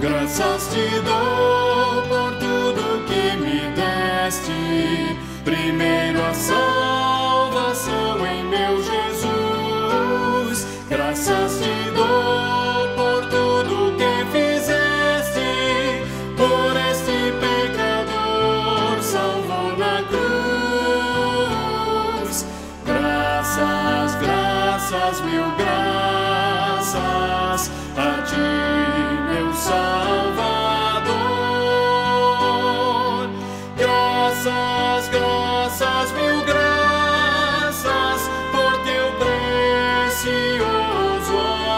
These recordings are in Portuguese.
Graças te dou por tudo que me deste, primeiro a salvação em meu Jesus. Graças te dou por tudo que fizeste, por este pecador salvou na cruz. Graças, graças, mil graças a ti, meu Salvador. Graças, graças, mil graças por teu precioso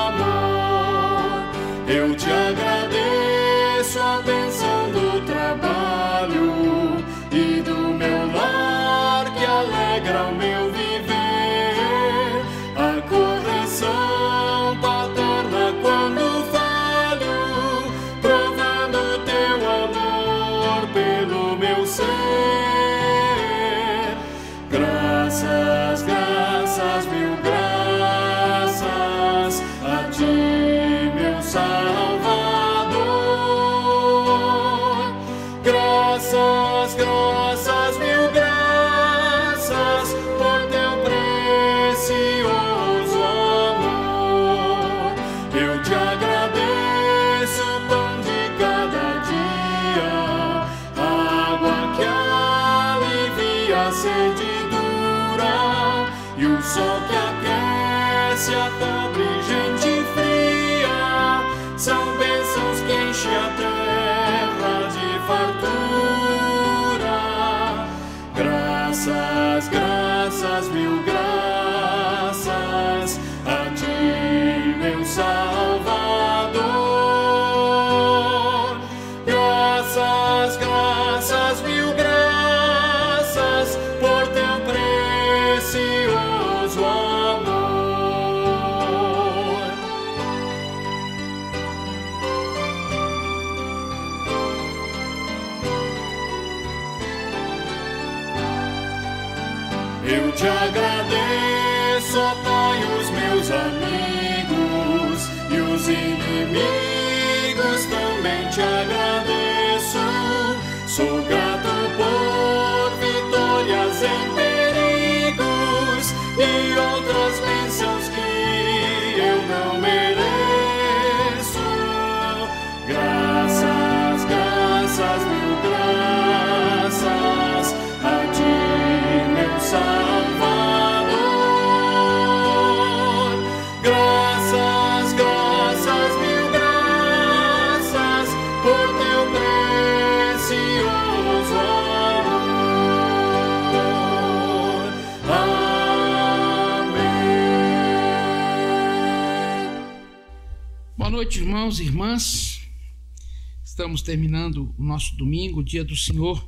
amor. Eu te agradeço a bênção do trabalho e do meu lar que alegra o meu viver, a correção paterna quando falho, provando teu amor pelo meu ser. Graças, graças, mil graças a ti, meu Salvador. Graças, graças, mil graças por teu precioso amor. Eu te agradeço o pão de cada dia, a água que alivia a sede dura e o sol que aquece a pobre gente fria. São bênçãos que enchem a terra de fartura. Graças, graças, mil graças a ti, meu Salvador. Graças, graças, mil graças por teu precioso amor. Eu te agradeço, ó Pai, os meus amigos e os inimigos também te agradeço. Sou grato por vitórias em perigos e outras bênçãos que eu não mereço. Graças, graças, mil graças a ti, meu Salvador. Graças, graças, mil graças por teu precioso amor. Amém. Boa noite, irmãos e irmãs. Estamos terminando o nosso domingo, o dia do Senhor.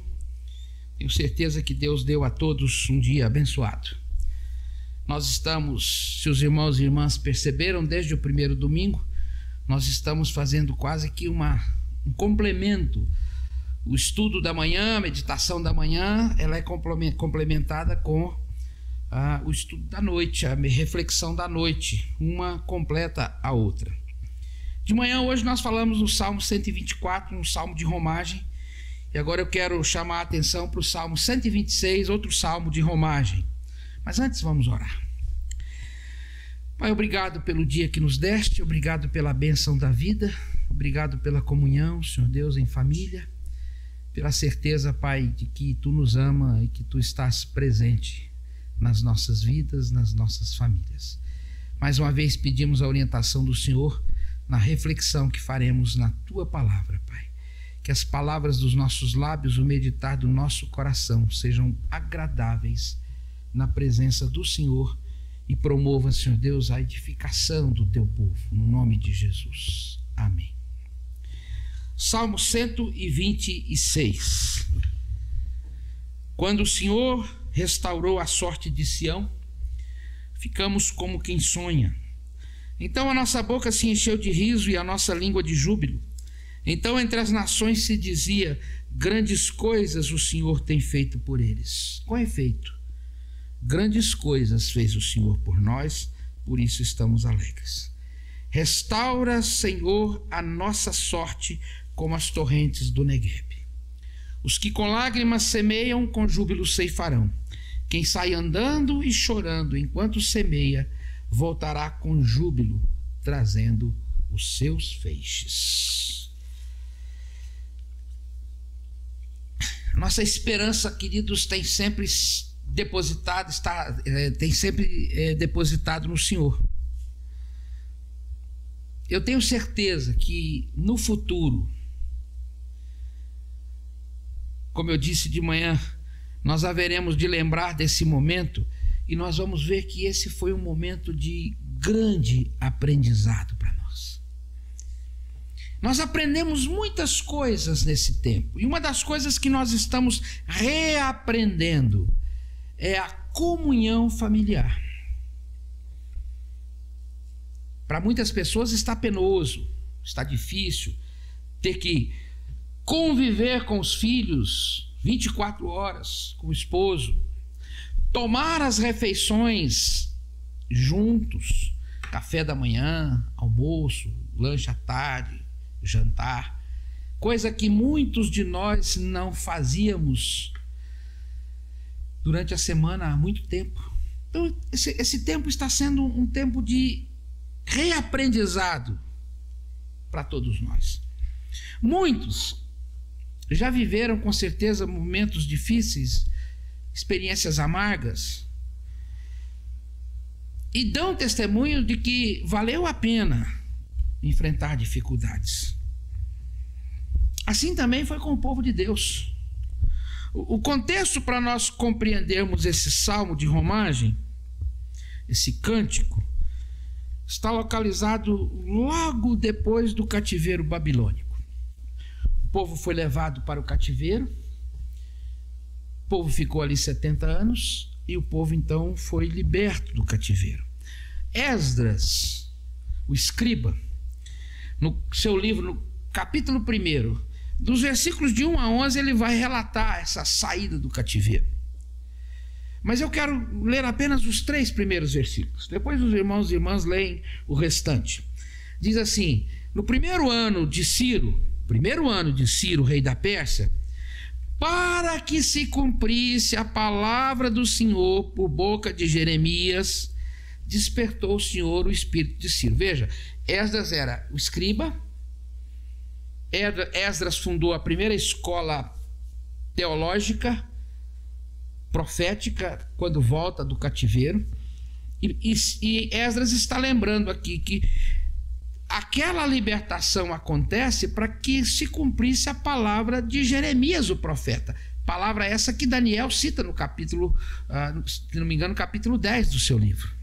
Tenho certeza que Deus deu a todos um dia abençoado. Nós estamos, se os irmãos e irmãs perceberam, desde o primeiro domingo, nós estamos fazendo quase que um complemento. O estudo da manhã, a meditação da manhã, ela é complementada com o estudo da noite, a reflexão da noite. Uma completa a outra. De manhã, hoje, nós falamos no Salmo 124, um salmo de romagem. E agora eu quero chamar a atenção para o Salmo 126, outro salmo de romagem. Mas antes vamos orar. Pai, obrigado pelo dia que nos deste, obrigado pela bênção da vida, obrigado pela comunhão, Senhor Deus, em família, pela certeza, Pai, de que Tu nos ama e que Tu estás presente nas nossas vidas, nas nossas famílias. Mais uma vez pedimos a orientação do Senhor na reflexão que faremos na Tua palavra, Pai. Que as palavras dos nossos lábios, o meditar do nosso coração sejam agradáveis na presença do Senhor e promova, Senhor Deus, a edificação do Teu povo, no nome de Jesus. Amém. Salmo 126. Quando o Senhor restaurou a sorte de Sião, ficamos como quem sonha. Então a nossa boca se encheu de riso e a nossa língua de júbilo. Então entre as nações se dizia: grandes coisas o Senhor tem feito por eles. Com efeito, grandes coisas fez o Senhor por nós, por isso estamos alegres. Restaura, Senhor, a nossa sorte como as torrentes do Negueb. Os que com lágrimas semeiam, com júbilo ceifarão. Quem sai andando e chorando enquanto semeia, voltará com júbilo, trazendo os seus feixes. Nossa esperança, queridos, tem sempre depositado no Senhor. Eu tenho certeza que no futuro, como eu disse de manhã, nós haveremos de lembrar desse momento e nós vamos ver que esse foi um momento de grande aprendizado para nós. Nós aprendemos muitas coisas nesse tempo e uma das coisas que nós estamos reaprendendo é a comunhão familiar. Para muitas pessoas está penoso, está difícil ter que conviver com os filhos 24 horas, com o esposo, tomar as refeições juntos, café da manhã, almoço, lanche à tarde, jantar, coisa que muitos de nós não fazíamos durante a semana há muito tempo. Então, esse tempo está sendo um tempo de reaprendizado para todos nós. Muitos já viveram com certeza momentos difíceis, experiências amargas, e dão testemunho de que valeu a pena enfrentar dificuldades. Assim também foi com o povo de Deus. O contexto para nós compreendermos esse salmo de romagem, esse cântico, está localizado logo depois do cativeiro babilônico. O povo foi levado para o cativeiro, o povo ficou ali 70 anos e o povo então foi liberto do cativeiro. Esdras, o escriba, no seu livro, no capítulo 1, dos versículos de 1 a 11, ele vai relatar essa saída do cativeiro. Mas eu quero ler apenas os 3 primeiros versículos. Depois os irmãos e irmãs leem o restante. Diz assim: no primeiro ano de Ciro, rei da Pérsia, para que se cumprisse a palavra do Senhor por boca de Jeremias, despertou o Senhor o espírito de Ciro. Veja, Esdras era o escriba. Esdras fundou a primeira escola teológica, profética, quando volta do cativeiro. E Esdras está lembrando aqui que aquela libertação acontece para que se cumprisse a palavra de Jeremias, o profeta. Palavra essa que Daniel cita no capítulo, se não me engano, capítulo 10 do seu livro.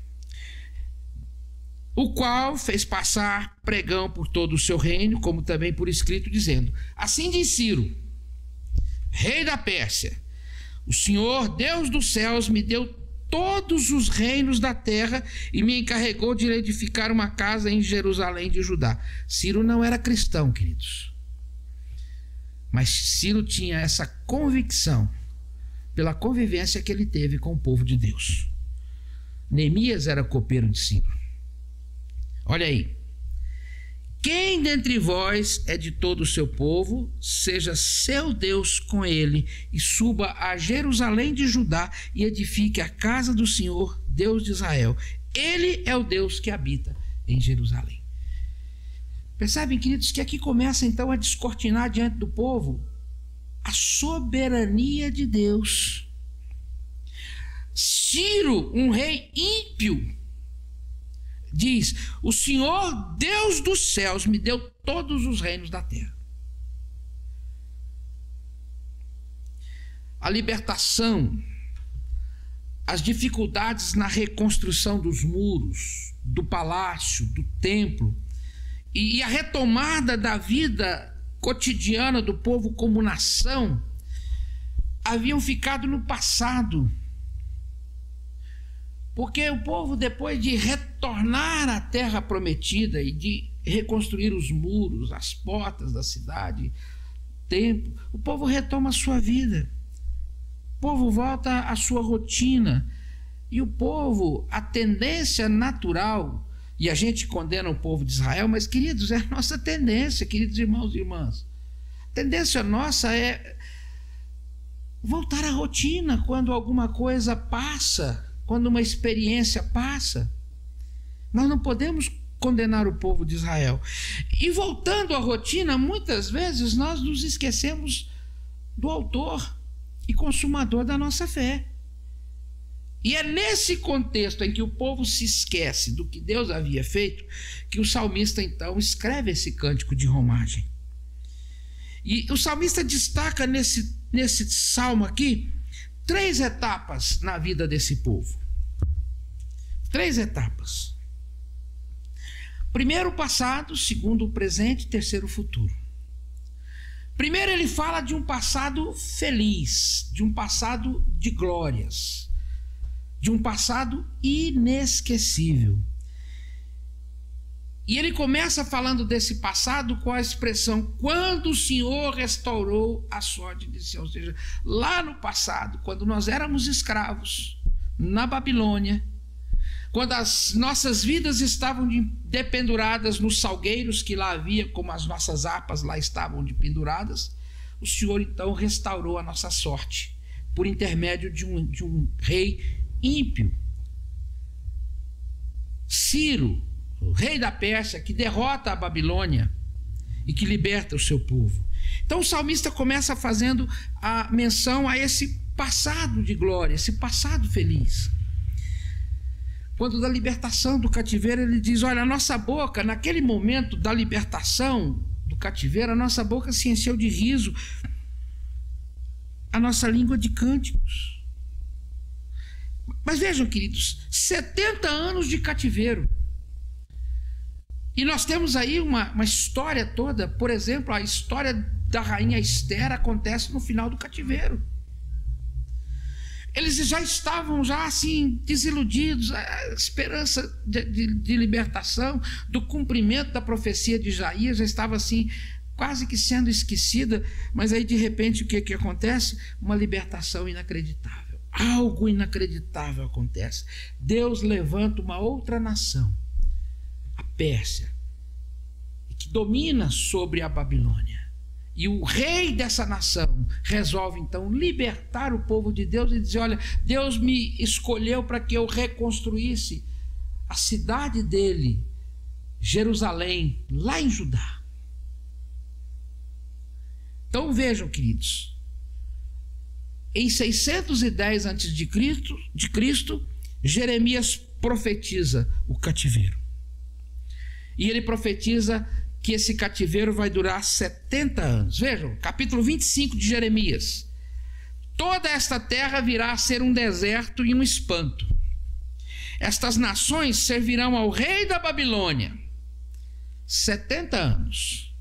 O qual fez passar pregão por todo o seu reino, como também por escrito, dizendo: assim diz Ciro, rei da Pérsia, o Senhor, Deus dos céus, me deu todos os reinos da terra e me encarregou de edificar uma casa em Jerusalém de Judá. Ciro não era cristão, queridos. Mas Ciro tinha essa convicção pela convivência que ele teve com o povo de Deus. Neemias era copeiro de Ciro. Olha aí. Quem dentre vós é de todo o seu povo, seja seu Deus com ele, e suba a Jerusalém de Judá e edifique a casa do Senhor, Deus de Israel. Ele é o Deus que habita em Jerusalém. Percebem, queridos, que aqui começa então a descortinar diante do povo a soberania de Deus. Ciro, um rei ímpio, diz: o Senhor, Deus dos céus, me deu todos os reinos da terra. A libertação, as dificuldades na reconstrução dos muros, do palácio, do templo, e a retomada da vida cotidiana do povo como nação, haviam ficado no passado. Porque o povo, depois de retornar à terra prometida e de reconstruir os muros, as portas da cidade, o templo, o povo retoma a sua vida. O povo volta à sua rotina. E o povo, a tendência natural E a gente condena o povo de Israel, mas, queridos, é a nossa tendência, queridos irmãos e irmãs. A tendência nossa é voltar à rotina quando alguma coisa passa, quando uma experiência passa. Nós não podemos condenar o povo de Israel. E voltando à rotina, muitas vezes nós nos esquecemos do autor e consumador da nossa fé. E é nesse contexto em que o povo se esquece do que Deus havia feito que o salmista então escreve esse cântico de romagem. E o salmista destaca nesse salmo aqui 3 etapas na vida desse povo. 3 etapas. Primeiro o passado, segundo o presente, terceiro o futuro. Primeiro ele fala de um passado feliz, de um passado de glórias, de um passado inesquecível. E ele começa falando desse passado com a expressão quando o Senhor restaurou a sorte de Sião. Ou seja, lá no passado, quando nós éramos escravos na Babilônia, quando as nossas vidas estavam dependuradas nos salgueiros que lá havia, como as nossas harpas lá estavam penduradas, o Senhor então restaurou a nossa sorte por intermédio de um rei ímpio, Ciro, o rei da Pérsia, que derrota a Babilônia e que liberta o seu povo. Então o salmista começa fazendo a menção a esse passado de glória, esse passado feliz. Quando da libertação do cativeiro, ele diz, olha, a nossa boca, naquele momento da libertação do cativeiro, a nossa boca se encheu de riso, a nossa língua de cânticos. Mas vejam, queridos, 70 anos de cativeiro. E nós temos aí uma história toda, por exemplo, a história da rainha Esther acontece no final do cativeiro. Eles já estavam assim desiludidos, a esperança de libertação, do cumprimento da profecia de Isaías já estava assim quase que sendo esquecida, mas aí de repente o que acontece? Uma libertação inacreditável. Algo inacreditável acontece. Deus levanta uma outra nação, a Pérsia, que domina sobre a Babilônia. E o rei dessa nação resolve então libertar o povo de Deus e dizer, olha, Deus me escolheu para que eu reconstruísse a cidade dele, Jerusalém, lá em Judá. Então vejam, queridos, em 610 a.C., Jeremias profetiza o cativeiro. E ele profetiza que esse cativeiro vai durar 70 anos. Vejam, capítulo 25 de Jeremias. Toda esta terra virá a ser um deserto e um espanto. Estas nações servirão ao rei da Babilônia 70 anos.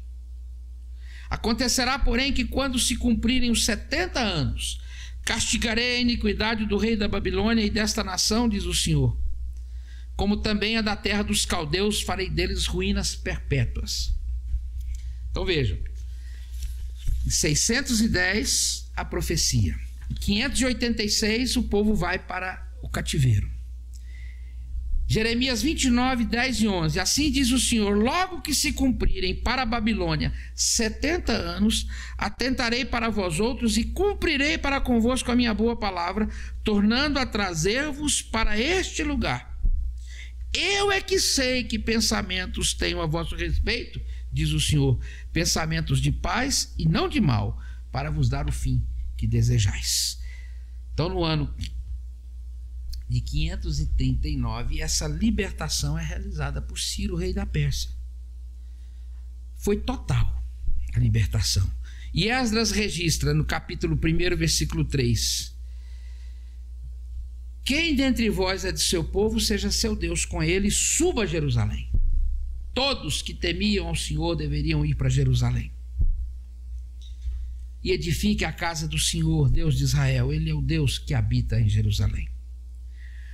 Acontecerá, porém, que quando se cumprirem os 70 anos, castigarei a iniquidade do rei da Babilônia e desta nação, diz o Senhor, como também a da terra dos caldeus, farei deles ruínas perpétuas. Então vejam, em 610 a profecia, em 586 o povo vai para o cativeiro. Jeremias 29, 10 e 11, assim diz o Senhor, logo que se cumprirem para a Babilônia 70 anos, atentarei para vós outros e cumprirei para convosco a minha boa palavra, tornando a trazer-vos para este lugar. Eu é que sei que pensamentos tenho a vosso respeito, diz o Senhor, pensamentos de paz e não de mal, para vos dar o fim que desejais. Então, no ano de 539, essa libertação é realizada por Ciro, rei da Pérsia. Foi total a libertação. E Esdras registra no capítulo 1, versículo 3, quem dentre vós é de seu povo, seja seu Deus com ele, suba a Jerusalém. Todos que temiam ao Senhor deveriam ir para Jerusalém. E edifique a casa do Senhor, Deus de Israel. Ele é o Deus que habita em Jerusalém.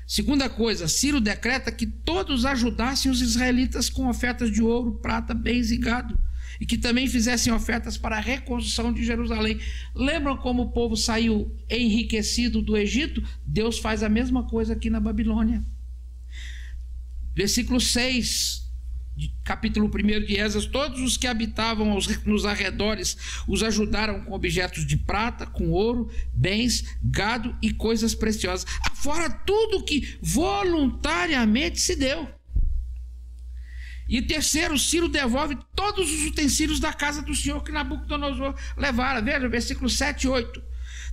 Segunda coisa, Ciro decreta que todos ajudassem os israelitas com ofertas de ouro, prata, bens e gado, e que também fizessem ofertas para a reconstrução de Jerusalém. Lembram como o povo saiu enriquecido do Egito? Deus faz a mesma coisa aqui na Babilônia. Versículo 6, capítulo 1 de Esdras: todos os que habitavam nos arredores os ajudaram com objetos de prata, com ouro, bens, gado e coisas preciosas, afora tudo que voluntariamente se deu. E terceiro, Ciro devolve todos os utensílios da casa do Senhor que Nabucodonosor levara. Veja, versículo 7 e 8.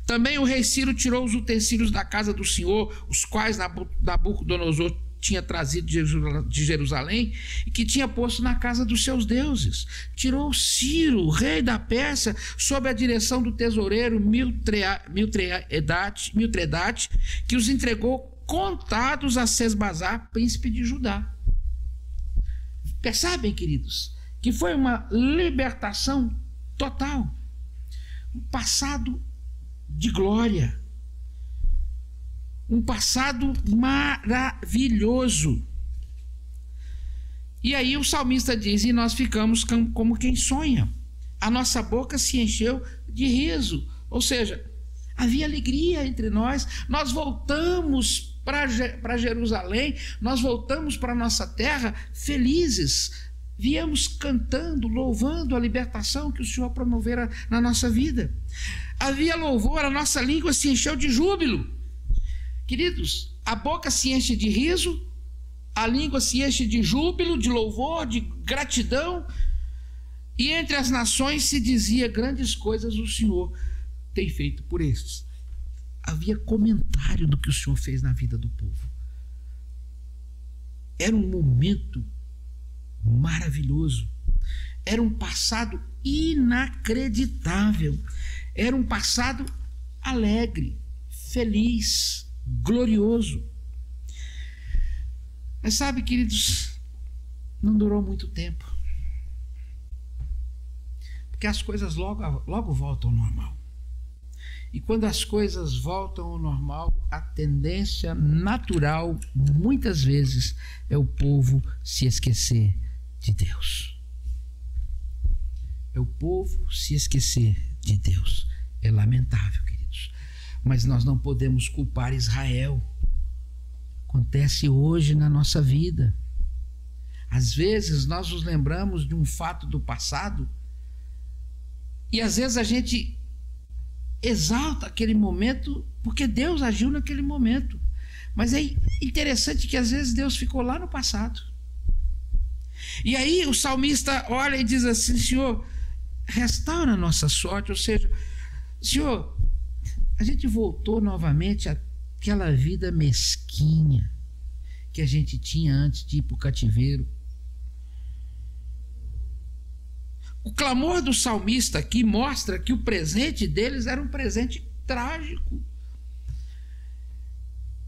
Também o rei Ciro tirou os utensílios da casa do Senhor, os quais Nabucodonosor tinha trazido de Jerusalém e que tinha posto na casa dos seus deuses. Tirou Ciro, rei da Pérsia, sob a direção do tesoureiro Mitredate, que os entregou contados a Sesbazar, príncipe de Judá. Percebem, queridos, que foi uma libertação total, um passado de glória, um passado maravilhoso. E aí o salmista diz: e nós ficamos como quem sonha, a nossa boca se encheu de riso. Ou seja, havia alegria entre nós. Nós voltamos para Jerusalém, nós voltamos para a nossa terra felizes, viemos cantando, louvando a libertação que o Senhor promovera na nossa vida. Havia louvor, a nossa língua se encheu de júbilo. Queridos, a boca se enche de riso, a língua se enche de júbilo, de louvor, de gratidão, e entre as nações se dizia: grandes coisas o Senhor tem feito por estes. Havia comentário do que o Senhor fez na vida do povo. Era um momento maravilhoso. Era um passado inacreditável. Era um passado alegre, feliz, glorioso. Mas sabe, queridos, não durou muito tempo. Porque as coisas logo voltam ao normal. E quando as coisas voltam ao normal, a tendência natural, muitas vezes, é o povo se esquecer de Deus. É o povo se esquecer de Deus. É lamentável, queridos. Mas nós não podemos culpar Israel. Acontece hoje na nossa vida. Às vezes nós nos lembramos de um fato do passado e às vezes a gente exalta aquele momento porque Deus agiu naquele momento. Mas é interessante que às vezes Deus ficou lá no passado. E aí o salmista olha e diz assim: Senhor, restaura a nossa sorte. Ou seja, Senhor, a gente voltou novamente àquela vida mesquinha que a gente tinha antes de ir para o cativeiro. O clamor do salmista aqui mostra que o presente deles era um presente trágico.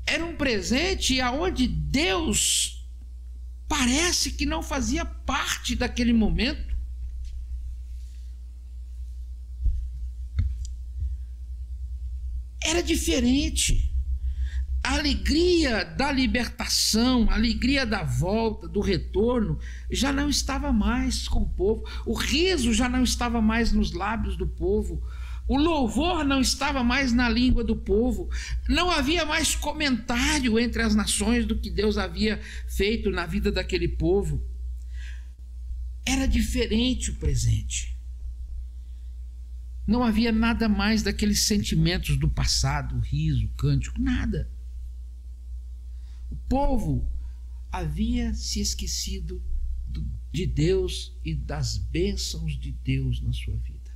Era um presente aonde Deus parece que não fazia parte daquele momento. Era diferente. A alegria da libertação, a alegria da volta, do retorno, já não estava mais com o povo. O riso já não estava mais nos lábios do povo. O louvor não estava mais na língua do povo. Não havia mais comentário entre as nações do que Deus havia feito na vida daquele povo. Era diferente o presente. Não havia nada mais daqueles sentimentos do passado, o riso, o cântico, nada. O povo havia se esquecido de Deus e das bênçãos de Deus na sua vida.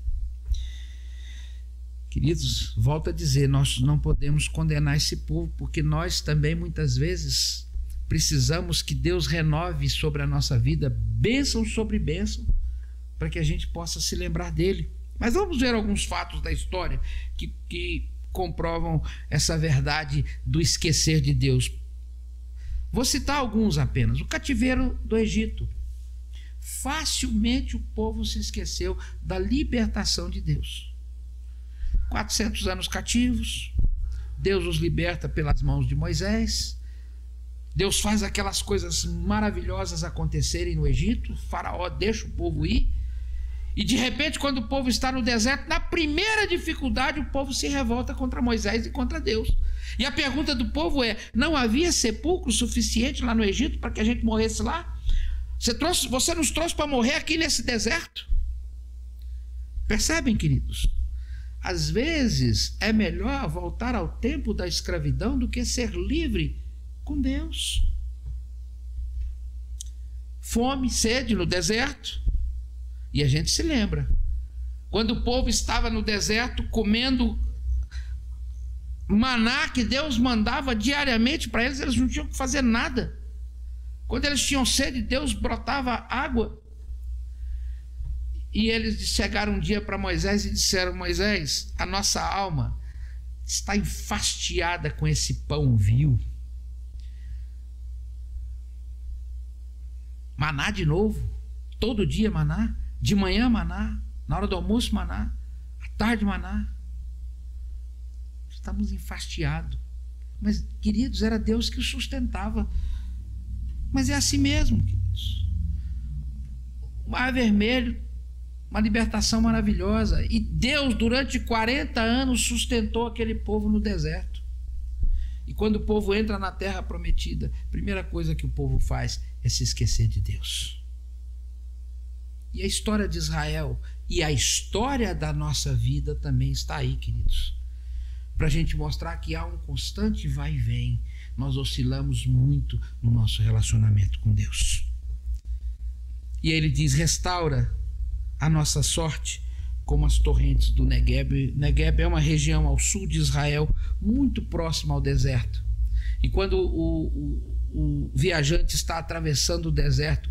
Queridos, volto a dizer, nós não podemos condenar esse povo, porque nós também muitas vezes precisamos que Deus renove sobre a nossa vida bênção sobre bênção, para que a gente possa se lembrar dele. Mas vamos ver alguns fatos da história que comprovam essa verdade do esquecer de Deus. Vou citar alguns apenas. O cativeiro do Egito. Facilmente o povo se esqueceu da libertação de Deus. 400 anos cativos, Deus os liberta pelas mãos de Moisés. Deus faz aquelas coisas maravilhosas acontecerem no Egito. O faraó deixa o povo ir. E de repente, quando o povo está no deserto, na primeira dificuldade, o povo se revolta contra Moisés e contra Deus. E a pergunta do povo é: não havia sepulcro suficiente lá no Egito para que a gente morresse lá? Você nos trouxe para morrer aqui nesse deserto? Percebem, queridos? Às vezes é melhor voltar ao tempo da escravidão do que ser livre com Deus. Fome, sede no deserto. E a gente se lembra, quando o povo estava no deserto comendo maná que Deus mandava diariamente para eles, eles não tinham que fazer nada. Quando eles tinham sede, Deus brotava água. E eles chegaram um dia para Moisés e disseram: Moisés, a nossa alma está enfastiada com esse pão vil. Maná de novo, todo dia maná, de manhã maná, na hora do almoço maná, à tarde maná. Estamos enfastiados. Mas, queridos, era Deus que o sustentava. Mas é assim mesmo, queridos. O Mar Vermelho, uma libertação maravilhosa. E Deus, durante 40 anos, sustentou aquele povo no deserto. E quando o povo entra na terra prometida, a primeira coisa que o povo faz é se esquecer de Deus. E a história de Israel e a história da nossa vida também está aí, queridos, para a gente mostrar que há um constante vai e vem. Nós oscilamos muito no nosso relacionamento com Deus. E ele diz: restaura a nossa sorte como as torrentes do Negueb. Negueb é uma região ao sul de Israel, muito próxima ao deserto. E quando o viajante está atravessando o deserto,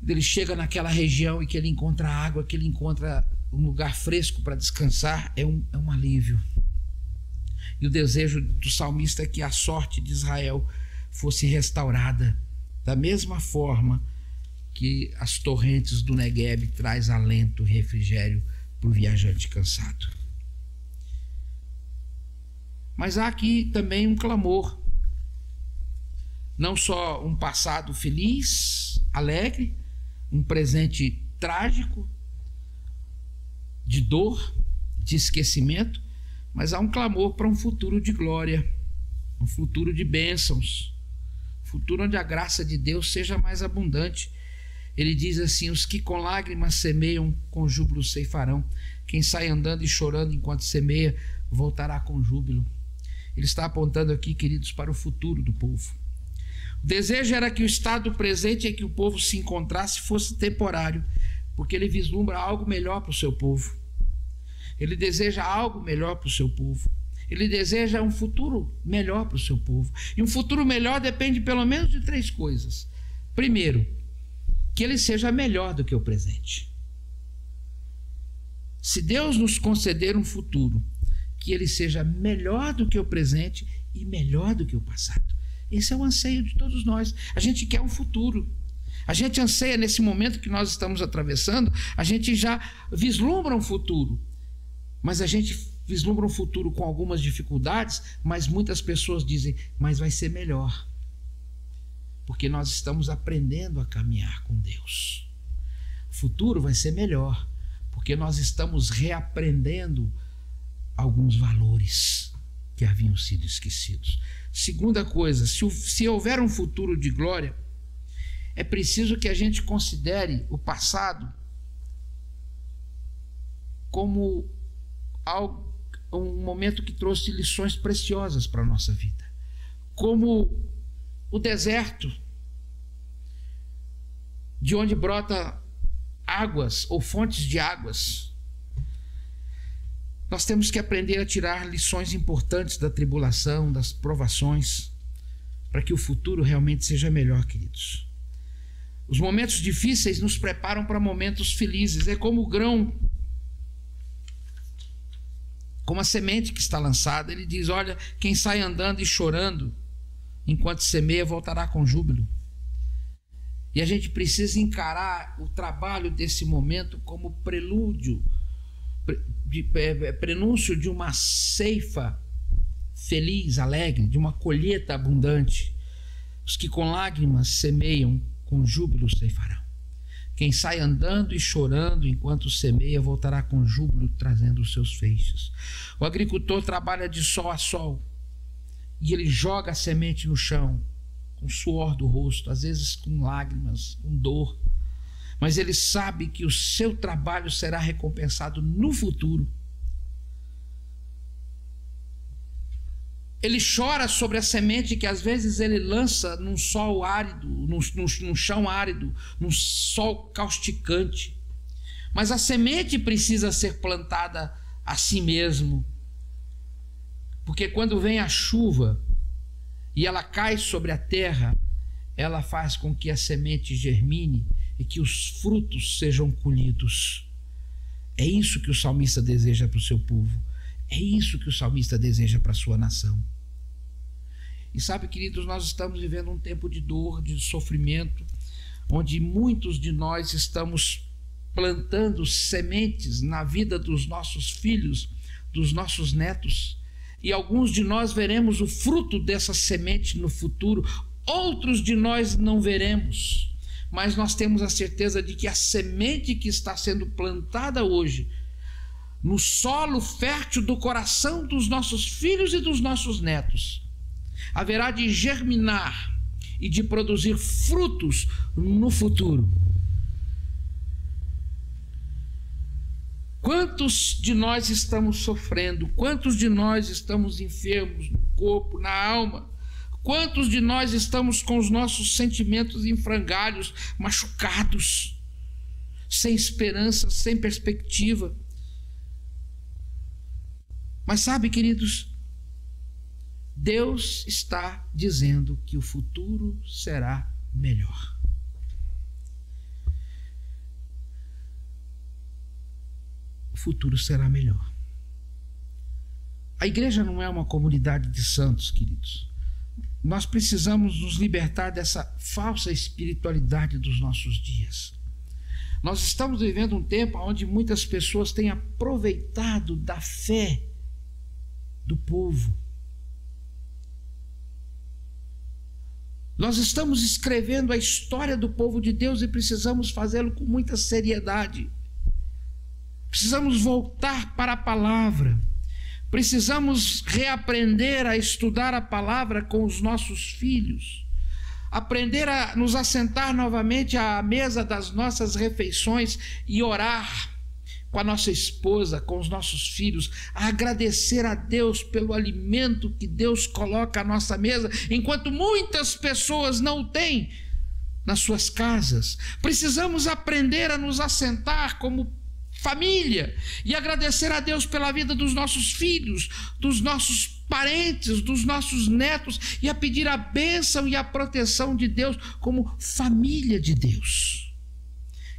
ele chega naquela região e que ele encontra água, que ele encontra um lugar fresco para descansar, é um alívio. E o desejo do salmista é que a sorte de Israel fosse restaurada, da mesma forma que as torrentes do Negueb traz alento e refrigério para o viajante cansado. Mas há aqui também um clamor, não só um passado feliz, alegre, um presente trágico, de dor, de esquecimento, mas há um clamor para um futuro de glória, um futuro de bênçãos, um futuro onde a graça de Deus seja mais abundante. Ele diz assim: os que com lágrimas semeiam, com júbilo ceifarão. Quem sai andando e chorando enquanto semeia, voltará com júbilo. Ele está apontando aqui, queridos, para o futuro do povo. O desejo era que o estado presente em que o povo se encontrasse fosse temporário, porque ele vislumbra algo melhor para o seu povo. Ele deseja algo melhor para o seu povo. Ele deseja um futuro melhor para o seu povo. E um futuro melhor depende pelo menos de 3 coisas. Primeiro, que ele seja melhor do que o presente. Se Deus nos conceder um futuro, que ele seja melhor do que o presente e melhor do que o passado. Esse é o anseio de todos nós. A gente quer um futuro. A gente anseia nesse momento que nós estamos atravessando, a gente já vislumbra um futuro. Mas a gente vislumbra um futuro com algumas dificuldades, mas muitas pessoas dizem: mas vai ser melhor. Porque nós estamos aprendendo a caminhar com Deus. O futuro vai ser melhor, porque nós estamos reaprendendo alguns valores que haviam sido esquecidos. Segunda coisa, se houver um futuro de glória, é preciso que a gente considere o passado como um momento que trouxe lições preciosas para a nossa vida. Como o deserto, de onde brota águas ou fontes de águas. Nós temos que aprender a tirar lições importantes da tribulação, das provações, para que o futuro realmente seja melhor, queridos. Os momentos difíceis nos preparam para momentos felizes. É como o grão, como a semente que está lançada. Ele diz: olha, quem sai andando e chorando enquanto semeia, voltará com júbilo. E a gente precisa encarar o trabalho desse momento como prelúdio, prenúncio de uma ceifa feliz, alegre, de uma colheita abundante. Os que com lágrimas semeiam, com júbilo ceifarão. Quem sai andando e chorando enquanto semeia voltará com júbilo trazendo os seus feixes. O agricultor trabalha de sol a sol e ele joga a semente no chão com suor do rosto, às vezes com lágrimas, com dor, mas ele sabe que o seu trabalho será recompensado no futuro. Ele chora sobre a semente que às vezes ele lança num sol árido, num chão árido, num sol causticante. Mas a semente precisa ser plantada a si mesmo. Porque quando vem a chuva e ela cai sobre a terra, ela faz com que a semente germine e que os frutos sejam colhidos. É isso que o salmista deseja para o seu povo. É isso que o salmista deseja para a sua nação. E sabe, queridos, nós estamos vivendo um tempo de dor, de sofrimento, onde muitos de nós estamos plantando sementes na vida dos nossos filhos, dos nossos netos, e alguns de nós veremos o fruto dessa semente no futuro, outros de nós não veremos, mas nós temos a certeza de que a semente que está sendo plantada hoje, no solo fértil do coração dos nossos filhos e dos nossos netos, haverá de germinar e de produzir frutos no futuro. Quantos de nós estamos sofrendo? Quantos de nós estamos enfermos no corpo, na alma? Quantos de nós estamos com os nossos sentimentos em frangalhos, machucados, sem esperança, sem perspectiva? Mas sabe, queridos, Deus está dizendo que o futuro será melhor. O futuro será melhor. A igreja não é uma comunidade de santos, queridos. Nós precisamos nos libertar dessa falsa espiritualidade dos nossos dias. Nós estamos vivendo um tempo onde muitas pessoas têm aproveitado da fé do povo. Nós estamos escrevendo a história do povo de Deus e precisamos fazê-lo com muita seriedade. Precisamos voltar para a palavra. Precisamos reaprender a estudar a palavra com os nossos filhos. Aprender a nos assentar novamente à mesa das nossas refeições e orar com a nossa esposa, com os nossos filhos, a agradecer a Deus pelo alimento que Deus coloca à nossa mesa, enquanto muitas pessoas não o têm nas suas casas. Precisamos aprender a nos assentar como família e agradecer a Deus pela vida dos nossos filhos, dos nossos parentes, dos nossos netos, e a pedir a bênção e a proteção de Deus como família de Deus.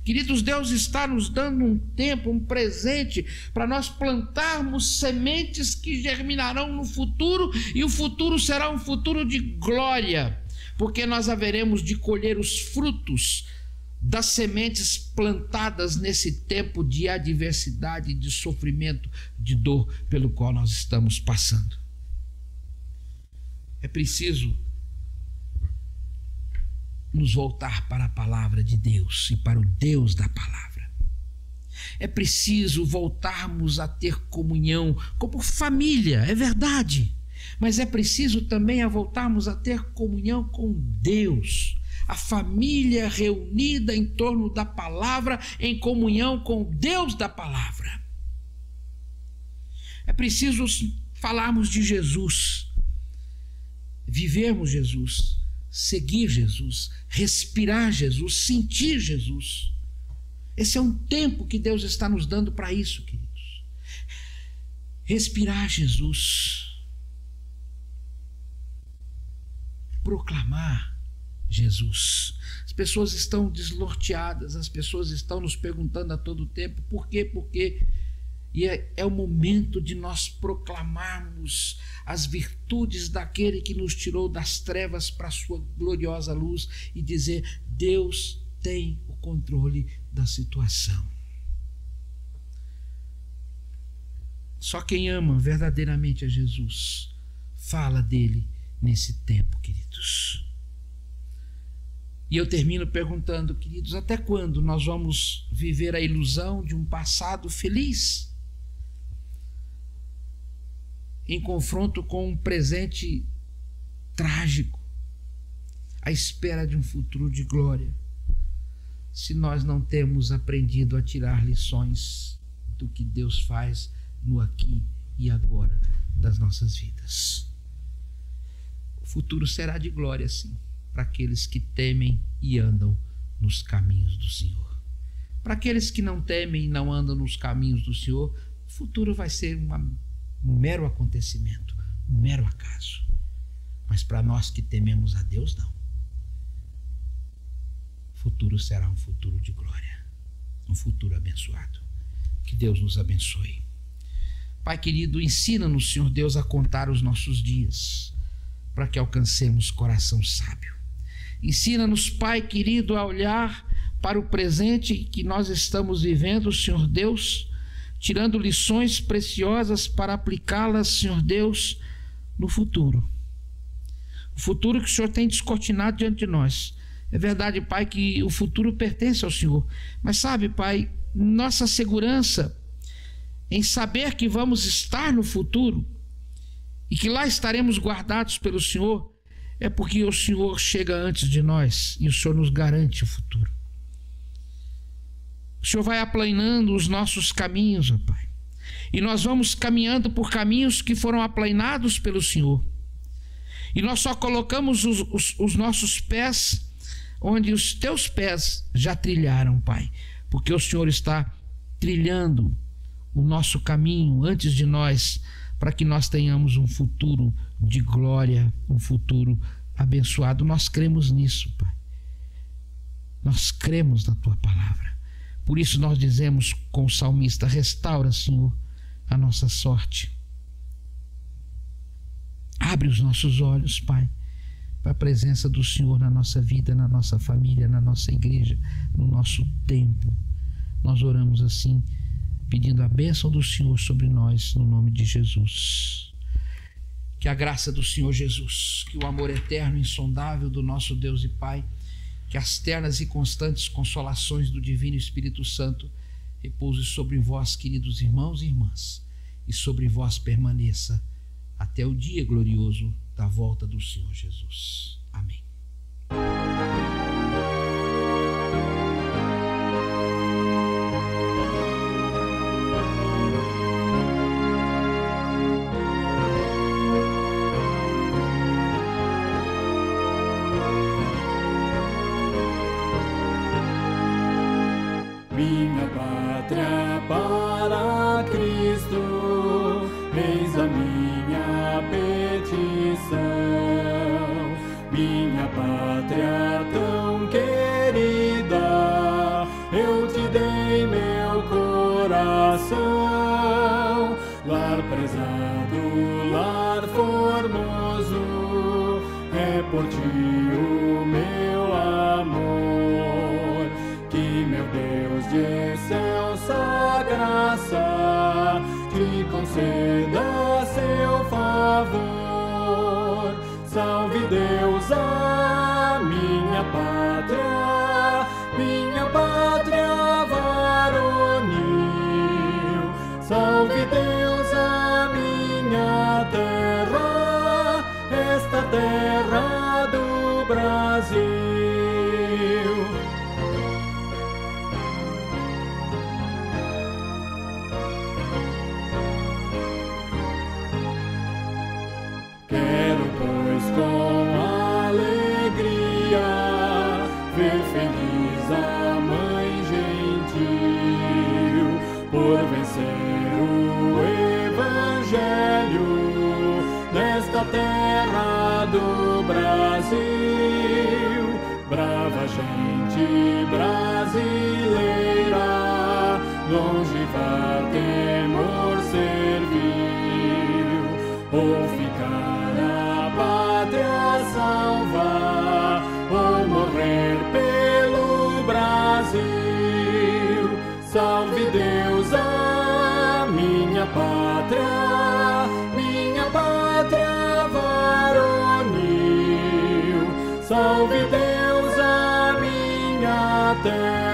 Queridos, Deus está nos dando um tempo, um presente, para nós plantarmos sementes que germinarão no futuro, e o futuro será um futuro de glória, porque nós haveremos de colher os frutos das sementes plantadas nesse tempo de adversidade, de sofrimento, de dor pelo qual nós estamos passando. É preciso nos voltar para a palavra de Deus e para o Deus da palavra. É preciso voltarmos a ter comunhão como família, é verdade, mas é preciso também a voltarmos a ter comunhão com Deus, a família reunida em torno da palavra, em comunhão com Deus da palavra. É preciso falarmos de Jesus, vivermos Jesus, seguir Jesus, respirar Jesus, sentir Jesus. Esse é um tempo que Deus está nos dando para isso, queridos. Respirar Jesus, proclamar Jesus. As pessoas estão desnorteadas, as pessoas estão nos perguntando a todo tempo por quê, por quê? E é o momento de nós proclamarmos as virtudes daquele que nos tirou das trevas para a sua gloriosa luz e dizer: Deus tem o controle da situação. Só quem ama verdadeiramente a Jesus fala dele nesse tempo, queridos. E eu termino perguntando, queridos, até quando nós vamos viver a ilusão de um passado feliz em confronto com um presente trágico, à espera de um futuro de glória, se nós não temos aprendido a tirar lições do que Deus faz no aqui e agora das nossas vidas? O futuro será de glória, sim, para aqueles que temem e andam nos caminhos do Senhor. Para aqueles que não temem e não andam nos caminhos do Senhor, o futuro vai ser um mero acontecimento, um mero acaso. Mas para nós que tememos a Deus, não. O futuro será um futuro de glória, um futuro abençoado. Que Deus nos abençoe. Pai querido, ensina-nos, Senhor Deus, a contar os nossos dias, para que alcancemos coração sábio. Ensina-nos, Pai querido, a olhar para o presente que nós estamos vivendo, Senhor Deus, tirando lições preciosas para aplicá-las, Senhor Deus, no futuro. O futuro que o Senhor tem descortinado diante de nós. É verdade, Pai, que o futuro pertence ao Senhor. Mas sabe, Pai, nossa segurança em saber que vamos estar no futuro e que lá estaremos guardados pelo Senhor, é porque o Senhor chega antes de nós e o Senhor nos garante o futuro. O Senhor vai aplanando os nossos caminhos, ó Pai, e nós vamos caminhando por caminhos que foram aplanados pelo Senhor. E nós só colocamos os nossos pés onde os teus pés já trilharam, Pai, porque o Senhor está trilhando o nosso caminho antes de nós, para que nós tenhamos um futuro de glória, um futuro abençoado. Nós cremos nisso, Pai. Nós cremos na Tua palavra. Por isso nós dizemos com o salmista: restaura, Senhor, a nossa sorte. Abre os nossos olhos, Pai, para a presença do Senhor na nossa vida, na nossa família, na nossa igreja, no nosso tempo. Nós oramos assim, pedindo a bênção do Senhor sobre nós, no nome de Jesus. Que a graça do Senhor Jesus, que o amor eterno e insondável do nosso Deus e Pai, que as ternas e constantes consolações do Divino Espírito Santo repouse sobre vós, queridos irmãos e irmãs, e sobre vós permaneça até o dia glorioso da volta do Senhor Jesus. Amém. Minha pátria para Cristo, eis a minha petição. Minha pátria tão querida, eu te dei meu coração. Lar prezado, lar formoso, é por ti o meu amor. Que meu Deus de excelsa graça te conceda seu favor. Salve Deus a minha pátria varonil. Salve Deus a minha terra, esta terra do Brasil. Quero, pois, com alegria ver feliz a Mãe gentil, por vencer o Evangelho nesta terra do Brasil. Brava gente brasileira, longevar temor servil, ou ficar a pátria salvar, ou morrer pelo Brasil. Salve Deus a minha pátria varonil. Salve Deus a terra.